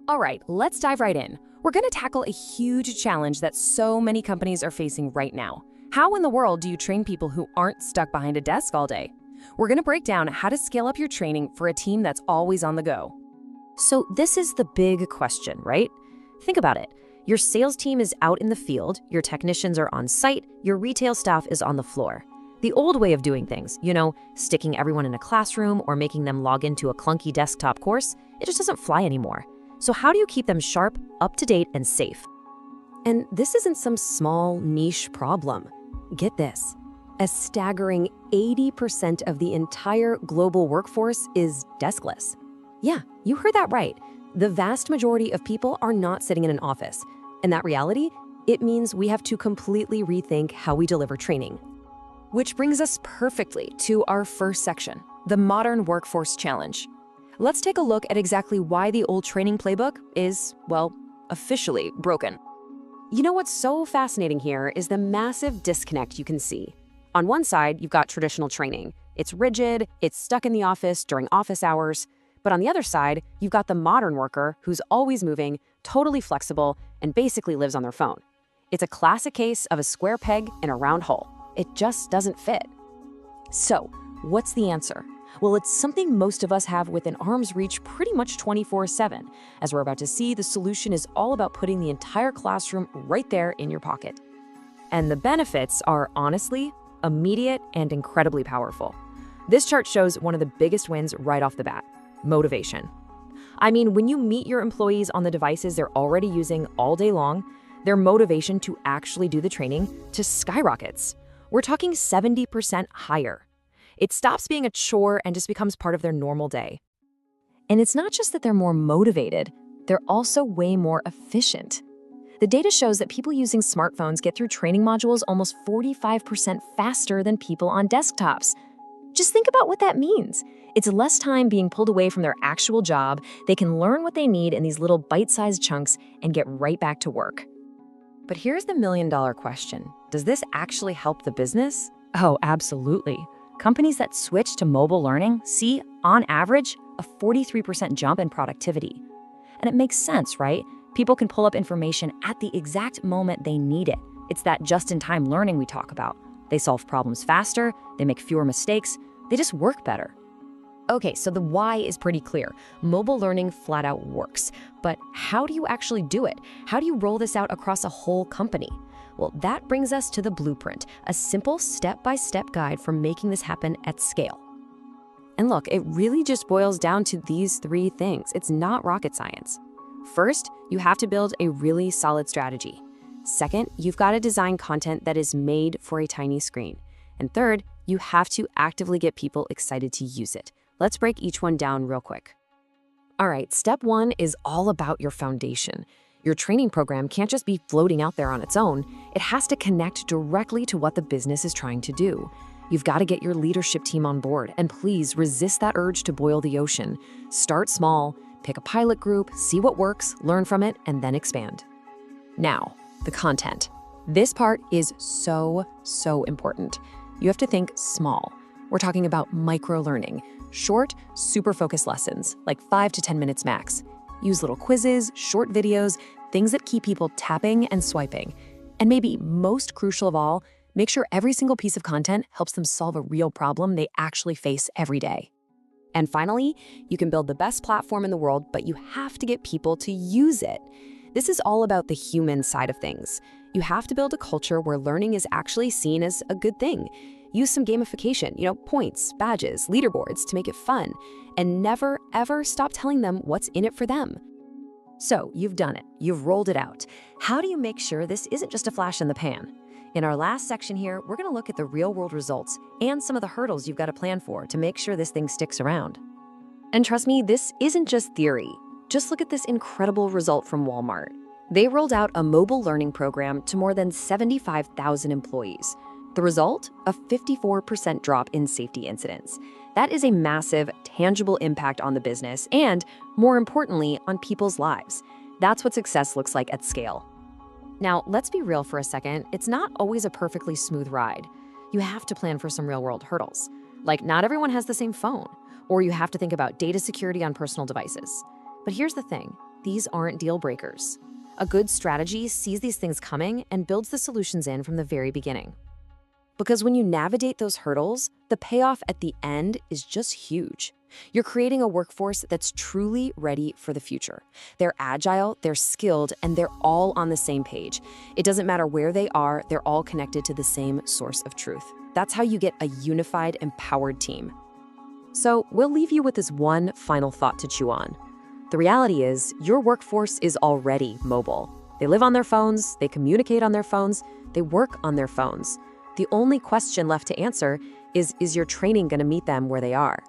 All right, let's dive right in. We're going to tackle a huge challenge that so many companies are facing right now. How in the world do you train people who aren't stuck behind a desk all day? We're going to break down how to scale up your training for a team that's always on the go. So this is the big question, right? Think about it. Your sales team is out in the field, your technicians are on site, your retail staff is on the floor. The old way of doing things, sticking everyone in a classroom or making them log into a clunky desktop course, it just doesn't fly anymore. So how do you keep them sharp, up to date, and safe? And this isn't some small niche problem. Get this. A staggering 80% of the entire global workforce is deskless. Yeah, you heard that right. The vast majority of people are not sitting in an office. And that reality, it means we have to completely rethink how we deliver training. Which brings us perfectly to our first section, the Modern Workforce Challenge. Let's take a look at exactly why the old training playbook is, well, officially broken. You know what's so fascinating here is the massive disconnect you can see. On one side, you've got traditional training. It's rigid, it's stuck in the office during office hours. But on the other side, you've got the modern worker who's always moving, totally flexible, and basically lives on their phone. It's a classic case of a square peg in a round hole. It just doesn't fit. So, what's the answer? Well, it's something most of us have within arm's reach pretty much 24/7. As we're about to see, the solution is all about putting the entire classroom right there in your pocket. And the benefits are honestly immediate and incredibly powerful. This chart shows one of the biggest wins right off the bat: motivation. I mean, when you meet your employees on the devices they're already using all day long, their motivation to actually do the training just skyrockets. We're talking 70% higher. It stops being a chore and just becomes part of their normal day. And it's not just that they're more motivated, they're also way more efficient. The data shows that people using smartphones get through training modules almost 45% faster than people on desktops. Just think about what that means. It's less time being pulled away from their actual job. They can learn what they need in these little bite-sized chunks and get right back to work. But here's the million-dollar question. Does this actually help the business? Oh, absolutely. Companies that switch to mobile learning see, on average, a 43% jump in productivity. And it makes sense, right? People can pull up information at the exact moment they need it. It's that just-in-time learning we talk about. They solve problems faster, they make fewer mistakes, they just work better. Okay, so the why is pretty clear. Mobile learning flat out works. But how do you actually do it? How do you roll this out across a whole company? Well, that brings us to the blueprint, a simple step-by-step guide for making this happen at scale. And look, it really just boils down to these three things. It's not rocket science. First, you have to build a really solid strategy. Second, you've got to design content that is made for a tiny screen. And third, you have to actively get people excited to use it. Let's break each one down real quick. All right, step one is all about your foundation. Your training program can't just be floating out there on its own. It has to connect directly to what the business is trying to do. You've got to get your leadership team on board, and please resist that urge to boil the ocean. Start small, pick a pilot group, see what works, learn from it, and then expand. Now, the content. This part is so important. You have to think small. We're talking about micro-learning, short, super focused lessons, like 5 to 10 minutes max. Use little quizzes, short videos, things that keep people tapping and swiping. And maybe most crucial of all, make sure every single piece of content helps them solve a real problem they actually face every day. And finally, you can build the best platform in the world, but you have to get people to use it. This is all about the human side of things. You have to build a culture where learning is actually seen as a good thing. Use some gamification, points, badges, leaderboards to make it fun, and never, ever stop telling them what's in it for them. So you've done it. You've rolled it out. How do you make sure this isn't just a flash in the pan? In our last section here, we're going to look at the real-world results and some of the hurdles you've got to plan for to make sure this thing sticks around. And trust me, this isn't just theory. Just look at this incredible result from Walmart. They rolled out a mobile learning program to more than 75,000 employees. The result? A 54% drop in safety incidents. That is a massive, tangible impact on the business and, more importantly, on people's lives. That's what success looks like at scale. Now, let's be real for a second. It's not always a perfectly smooth ride. You have to plan for some real-world hurdles. Like, not everyone has the same phone, or you have to think about data security on personal devices. But here's the thing. these aren't deal breakers. A good strategy sees these things coming and builds the solutions in from the very beginning. Because when you navigate those hurdles, the payoff at the end is just huge. You're creating a workforce that's truly ready for the future. They're agile, they're skilled, and they're all on the same page. It doesn't matter where they are, they're all connected to the same source of truth. That's how you get a unified, empowered team. So we'll leave you with this one final thought to chew on. The reality is, your workforce is already mobile. They live on their phones, they communicate on their phones, they work on their phones. The only question left to answer is your training going to meet them where they are?